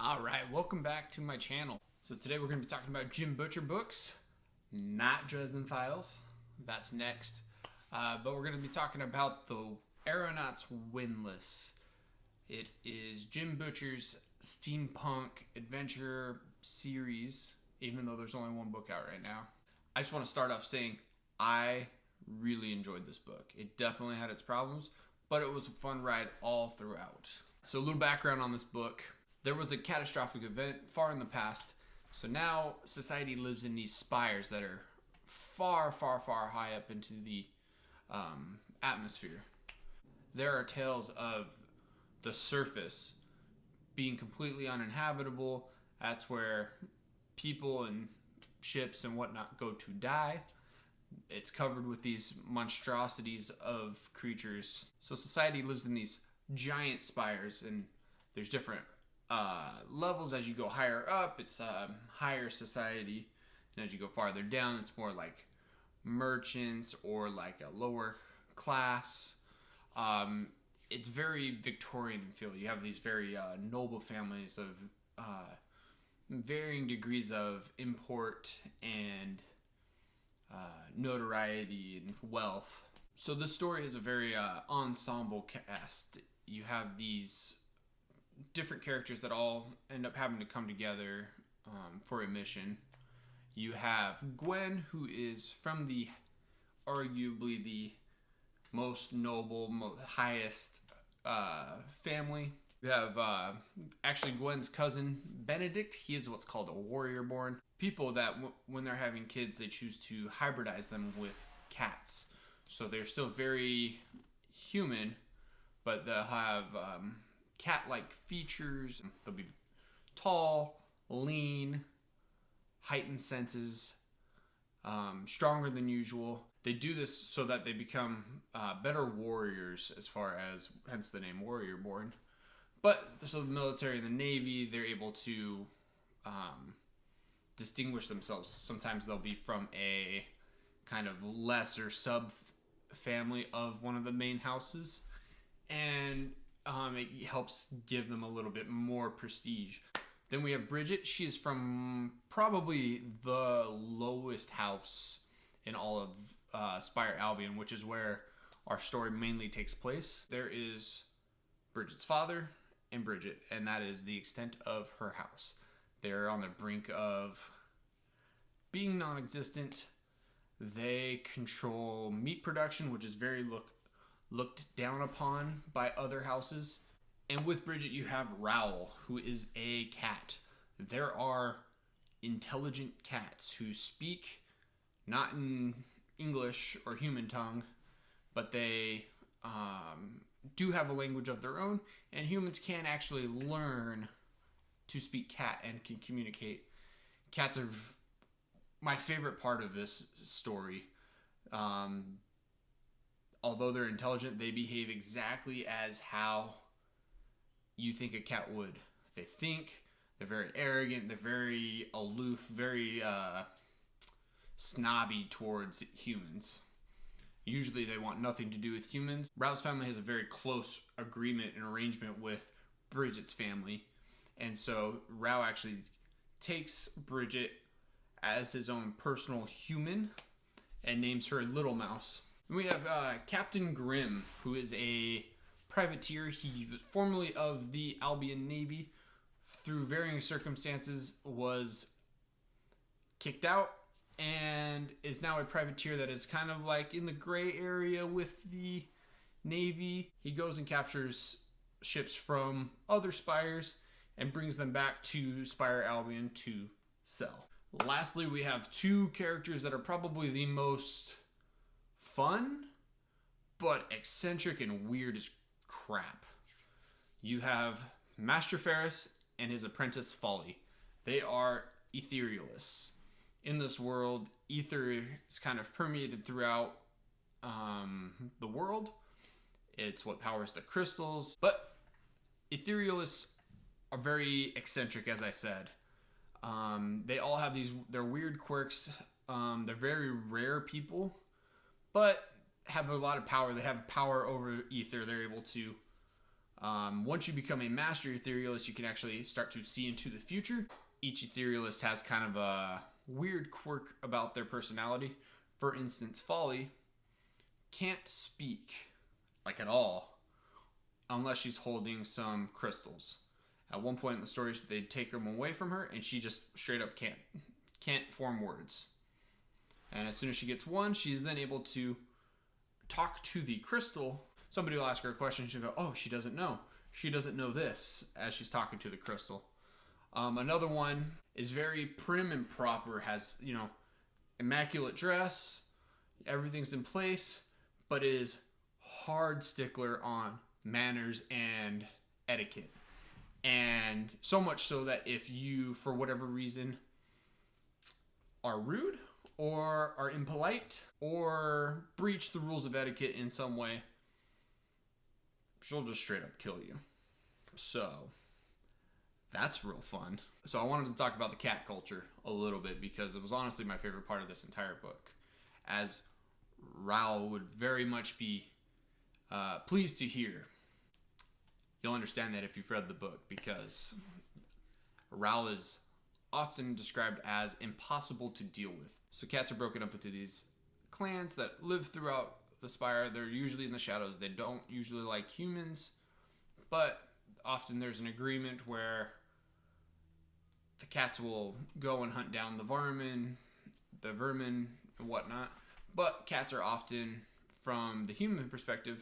Alright, welcome back to my channel. So today we're going to be talking about Jim Butcher books, not Dresden Files. That's next. But we're going to be talking about the Aeronaut's Windlass. It is Jim Butcher's steampunk adventure series, even though there's only one book out right now. I just want to start off saying I really enjoyed this book. It definitely had its problems, but it was a fun ride all throughout. So a little background on this book. There was a catastrophic event far in the past, so now society lives in these spires that are far, far, far high up into the atmosphere. There are tales of the surface being completely uninhabitable. That's where people and ships and whatnot go to die. It's covered with these monstrosities of creatures. So society lives in these giant spires, and there's different levels. As you go higher up, it's higher society, and as you go farther down, it's more like merchants or like a lower class. It's very Victorian in feel. You have these very noble families of varying degrees of import and notoriety and wealth. So this story is a very ensemble cast. You have these different characters that all end up having to come together for a mission. You have Gwen, who is from the arguably the most noble, highest family. You have actually Gwen's cousin Benedict. He is what's called a warrior born. People that when they're having kids, they choose to hybridize them with cats. So they're still very human, but they'll have cat-like features. They'll be tall, lean, heightened senses, stronger than usual. They do this so that they become better warriors, as far as, hence the name warrior born. But so the military and the Navy, they're able to distinguish themselves. Sometimes they'll be from a kind of lesser sub-family of one of the main houses, and it helps give them a little bit more prestige. Then we have Bridget. She is from probably the lowest house in all of Spire Albion, which is where our story mainly takes place. There is Bridget's father and Bridget, and that is the extent of her house. They're on the brink of being non-existent. They control meat production, which is very looked down upon by other houses. And with Bridget, you have Rowell, who is a cat. There are intelligent cats who speak not in English or human tongue, but they do have a language of their own, and humans can actually learn to speak cat and can communicate. Cats are my favorite part of this story. Although they're intelligent, they behave exactly as how you think a cat would. They think, they're very arrogant, they're very aloof, very snobby towards humans. Usually they want nothing to do with humans. Rao's family has a very close agreement and arrangement with Bridget's family. And so Rao actually takes Bridget as his own personal human and names her Little Mouse. And we have Captain Grimm, who is a privateer. He was formerly of the Albion Navy. Through varying circumstances, was kicked out and is now a privateer that is kind of like in the gray area with the Navy. He goes and captures ships from other spires and brings them back to Spire Albion to sell. Lastly, we have two characters that are probably the most fun, but eccentric and weird as crap. You have Master Ferris and his apprentice Folly. They are etherealists. In this world, ether is kind of permeated throughout the world. It's what powers the crystals. But etherealists are very eccentric, as I said. They all have their weird quirks. They're very rare people, but have a lot of power. They have power over ether. They're able to Once you become a master etherealist, you can actually start to see into the future. Each etherealist has kind of a weird quirk about their personality. For instance, Folly can't speak, like at all, unless she's holding some crystals. At one point in the story, they take them away from her, and she just straight up can't form words. And as soon as she gets one, she's then able to talk to the crystal. Somebody will ask her a question, she'll go, oh, she doesn't know. She doesn't know this, as she's talking to the crystal. Another one is very prim and proper, has, immaculate dress, everything's in place, but is hard stickler on manners and etiquette. And so much so that if you, for whatever reason, are rude or are impolite or breach the rules of etiquette in some way, she'll just straight up kill you. So that's real fun. So I wanted to talk about the cat culture a little bit because it was honestly my favorite part of this entire book, as Raoul would very much be pleased to hear. You'll understand that if you've read the book, because Raoul is often described as impossible to deal with. So cats are broken up into these clans that live throughout the Spire. They're usually in the shadows. They don't usually like humans, but often there's an agreement where the cats will go and hunt down the vermin and whatnot. But cats are often, from the human perspective,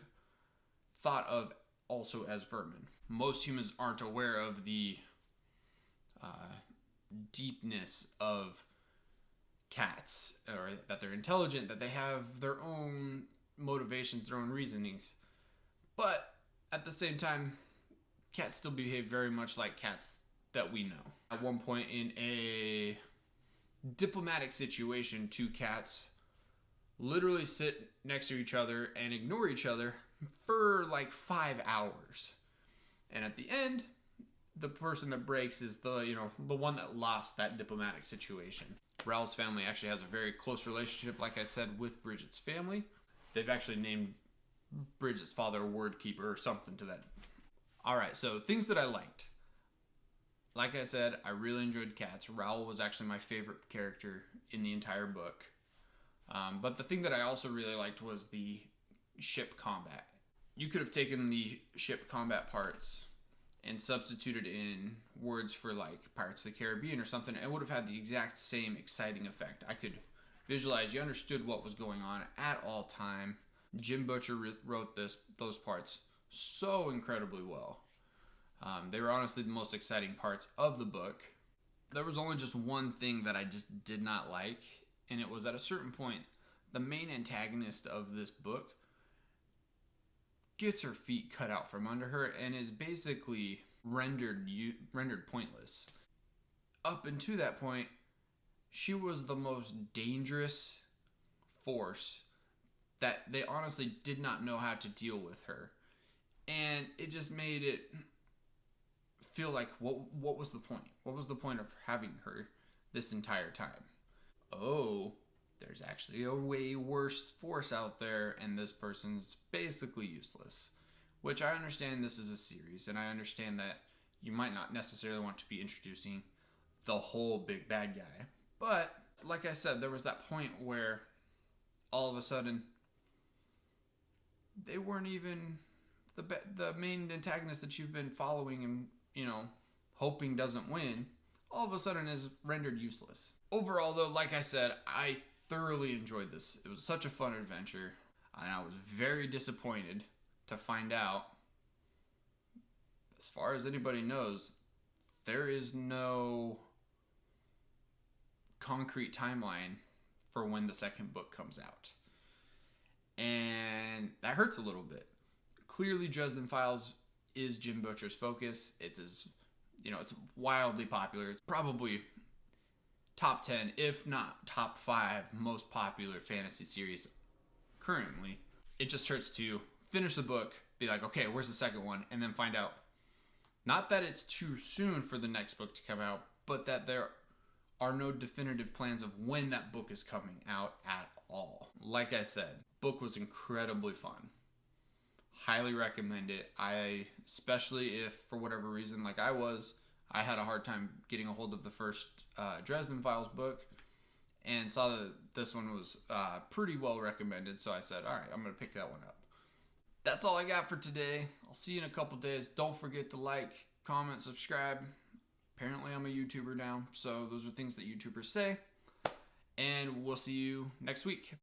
thought of also as vermin. Most humans aren't aware of the deepness of cats, or that they're intelligent, that they have their own motivations, their own reasonings. But at the same time, cats still behave very much like cats that we know. At one point in a diplomatic situation, two cats literally sit next to each other and ignore each other for like 5 hours. And at the end, the person that breaks is the one that lost that diplomatic situation. Raoul's family actually has a very close relationship, like I said, with Bridget's family. They've actually named Bridget's father a word keeper or something to that. Alright, so things that I liked. Like I said, I really enjoyed cats. Raoul was actually my favorite character in the entire book. But the thing that I also really liked was the ship combat. You could have taken the ship combat parts and substituted in words for like Pirates of the Caribbean or something, and it would have had the exact same exciting effect. I could visualize, you understood what was going on at all time. Jim Butcher wrote those parts so incredibly well. They were honestly the most exciting parts of the book. There was only just one thing that I just did not like, and it was at a certain point, the main antagonist of this book gets her feet cut out from under her and is basically rendered pointless. Up until that point, she was the most dangerous force that they honestly did not know how to deal with her. And it just made it feel like, what was the point? What was the point of having her this entire time? Oh, there's actually a way worse force out there, and this person's basically useless. Which I understand this is a series, and I understand that you might not necessarily want to be introducing the whole big bad guy. But, like I said, there was that point where all of a sudden, they weren't even the main antagonist that you've been following and, hoping doesn't win, all of a sudden is rendered useless. Overall, though, like I said, I thoroughly enjoyed this. It was such a fun adventure, and I was very disappointed to find out, as far as anybody knows, there is no concrete timeline for when the second book comes out. And that hurts a little bit. Clearly, Dresden Files is Jim Butcher's focus. It's wildly popular. It's probably top 10, if not top 5 most popular fantasy series currently. It just hurts to finish the book, be like, okay, where's the second one? And then find out, not that it's too soon for the next book to come out, but that there are no definitive plans of when that book is coming out at all. Like I said, book was incredibly fun. Highly recommend it. Especially if for whatever reason, like I had a hard time getting a hold of the first Dresden Files book, and saw that this one was pretty well recommended. So I said, all right, I'm going to pick that one up. That's all I got for today. I'll see you in a couple days. Don't forget to like, comment, subscribe. Apparently I'm a YouTuber now, so those are things that YouTubers say. And we'll see you next week.